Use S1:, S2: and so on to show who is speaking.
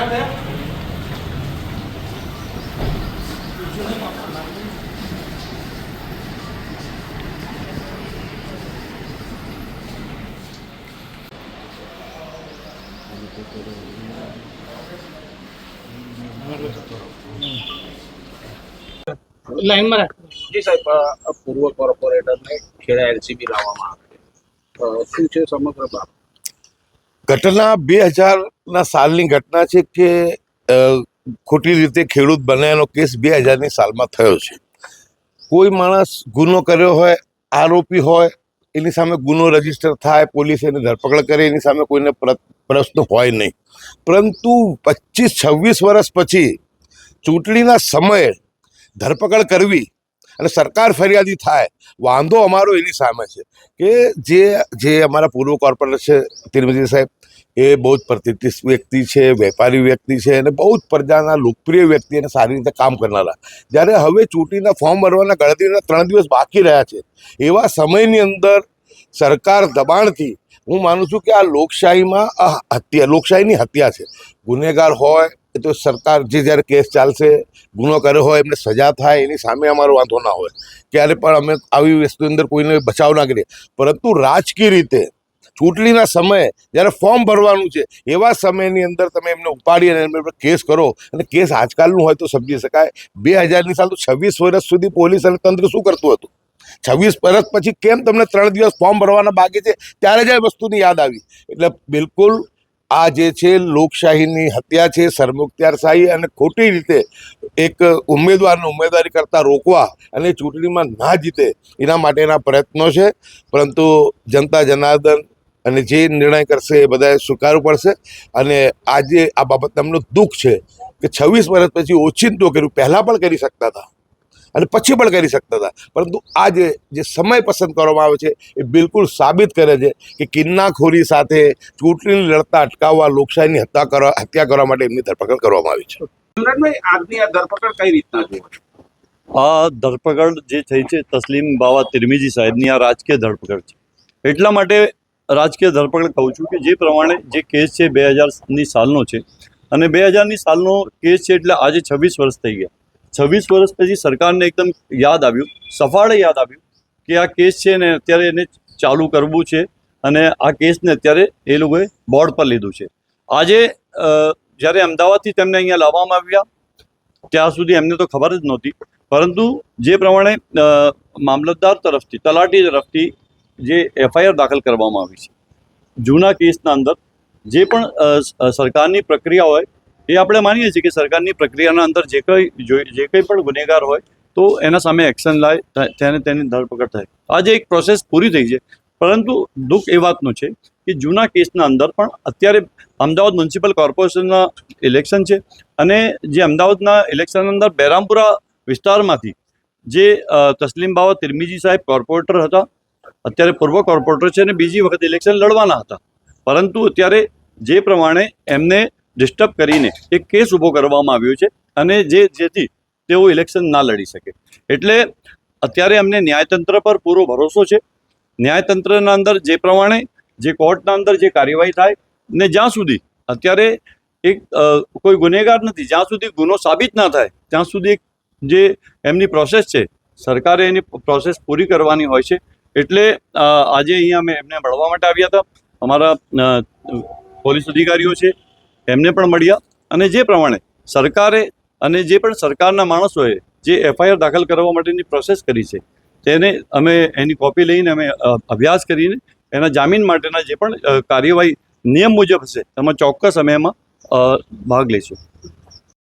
S1: લાઈનમાં રાખ.
S2: જી સાહેબ, પૂર્વ કોર્પોરેટરને ખેડા એલસીબી લાવવામાં આવે શું છે સમગ્ર બાબત?
S3: ઘટના 2000ના સાલની ઘટના છે કે ખોટી રીતે ખેડૂત બનાવવાનો કેસ 2000ની સાલમાં થયો છે. કોઈ માણસ ગુનો કર્યો હોય, આરોપી હોય, એની સામે ગુનો રજીસ્ટર થાય, પોલીસ એની ધરપકડ કરે, એની સામે કોઈને પ્રશ્ન હોય નહીં. પરંતુ 25-26 વર્ષ પછી ચૂંટણીના સમયે ધરપકડ કરવી અને સરકાર ફરિયાદી થાય, વાંધો અમારો એની સામે છે કે જે અમારા પૂર્વ કોર્પોરેટર છે તિરમિજી સાહેબ, એ બહુ જ પ્રતિષ્ઠિત વ્યક્તિ છે, વેપારી વ્યક્તિ છે અને બહુ જ પ્રજાના લોકપ્રિય વ્યક્તિ અને સારી રીતે કામ કરનારા. જ્યારે હવે ચૂંટણીના ફોર્મ ભરવાના ગણતરીના 3 દિવસ બાકી રહ્યા છે, એવા સમયની અંદર સરકાર દબાણથી, હું માનું છું કે આ લોકશાહીની હત્યા છે. ગુનેગાર હોય એ તો સરકાર જ્યારે કેસ ચાલશે, ગુનો કર્યો હોય એમને સજા થાય, એની સામે અમારો વાંધો ના હોય. ક્યારે પણ અમે આવી વસ્તુની અંદર કોઈને બચાવ ના કરીએ. પરંતુ રાજકીય રીતે ચૂંટણીના સમયે જ્યારે ફોર્મ ભરવાનું છે, એવા સમયની અંદર તમે એમને ઉપાડી અને એમને કેસ કરો, અને કેસ આજકાલનું હોય તો સમજી શકાય. 2000ની સાલ તો 26 વર્ષ સુધી પોલીસ અને તંત્ર શું કરતું હતું? 26 વર્ષ પછી કેમ તમને 3 દિવસ ફોર્મ ભરવાના બાકી છે ત્યારે જ આ વસ્તુની યાદ આવી? એટલે બિલકુલ આ જે છે લોકશાહીની હત્યા છે, સરમુખત્યારશાહી, અને ખોટી રીતે એક ઉમેદવારને ઉમેદવારી કરતા રોકવા અને ચૂંટણીમાં ના જીતે એના માટેના પ્રયત્નો છે. પરંતુ જનતા જનાર્દન અને જે નિર્ણય કરશે એ બધાએ સ્વીકારવું પડશે. અને આજે આ બાબત અમને દુઃખ છે કે 26 વર્ષ પછી ઓચિંતો કર્યું, પહેલાં પણ કરી શકતા હતા અને પછી પણ કરી શકતા હતા, પરંતુ આ જે સમય પસંદ કરવામાં આવે છે એ બિલકુલ સાબિત કરે છે કે કિન્નાખોરી સાથે ચૂંટણી લડતા અટકાવવા, લોકશાહીની હત્યા કરવા માટે એમની ધરપકડ કરવામાં આવી છે.
S2: સુરજભાઈ, આજની આ ધરપકડ કઈ રીતના છે?
S4: આ ધરપકડ જે થઈ છે તસ્લીમ બાવા તિરમિજી સાહેબની, આ રાજકીય ધરપકડ છે. એટલા માટે રાજકીય ધરપકડ કહું છું કે જે પ્રમાણે જે કેસ છે 2000ની સાલનો છે, અને 2000ની સાલનો કેસ છે એટલે આજે 26 વર્ષ થઈ ગયા. 26 વર્ષ પછી સરકારને એકદમ યાદ આવ્યું, સફાળે યાદ આવ્યું કે આ કેસ છે ને અત્યારે એને ચાલુ કરવું છે, અને આ કેસને અત્યારે એ લોકોએ બોર્ડ પર લીધું છે. આજે જ્યારે અમદાવાદથી તેમને અહીંયા લાવવામાં આવ્યા ત્યાં સુધી એમને તો ખબર જ નહોતી, પરંતુ જે પ્રમાણે મામલતદાર તરફથી, તલાટી તરફથી જે FIR દાખલ કરવામાં આવી છે જૂના કેસના અંદર, જે પણ સરકારની પ્રક્રિયા હોય એ આપણે માનીએ છીએ કે સરકારની પ્રક્રિયાના અંદર જે કંઈ પણ ગુનેગાર હોય તો એના સામે એક્શન લાય, તેની ધરપકડ થાય. આજે એક પ્રોસેસ પૂરી થઈ છે, પરંતુ દુઃખ એ વાતનું છે કે જૂના કેસના અંદર પણ અત્યારે અમદાવાદ મ્યુનિસિપલ કોર્પોરેશનના ઇલેક્શન છે, અને જે અમદાવાદના ઇલેક્શન અંદર બહેરામપુરા વિસ્તારમાંથી જે તસ્લીમ બાવા તિરમિજી સાહેબ કોર્પોરેટર હતા, અત્યારે પૂર્વ કોર્પોરેટર છે અને બીજી વખત ઇલેક્શન લડવાના હતા, પરંતુ અત્યારે જે પ્રમાણે એમને ડિસ્ટર્બ કરીને એક કેસ ઊભો કરવામાં આવ્યો છે, અને જેથી તેઓ ઇલેક્શન ના લડી શકે. એટલે અત્યારે અમને ન્યાયતંત્ર પર પૂરો ભરોસો છે. ન્યાયતંત્રના અંદર જે પ્રમાણે જે કોર્ટના અંદર જે કાર્યવાહી થાય, ને જ્યાં સુધી અત્યારે એક કોઈ ગુનેગાર નથી, જ્યાં સુધી ગુનો સાબિત ના થાય ત્યાં સુધી જે એમની પ્રોસેસ છે, સરકારે એની પ્રોસેસ પૂરી કરવાની હોય છે. એટલે આજે અહીંયા અમે એમને મળવા માટે આવ્યા હતા. અમારા પોલીસ અધિકારીઓ છે એમને પણ મળ્યા, અને જે પ્રમાણે સરકારે અને જે પણ સરકારના માણસોએ જે FIR દાખલ કરવા માટેની પ્રોસેસ કરી છે તેને અમે એની કોપી લઈને અમે અભ્યાસ કરીને એના જામીન માટેના જે પણ કાર્યવાહી નિયમ મુજબ હશે તેમાં ચોક્કસ અમે એમાં ભાગ લઈશું.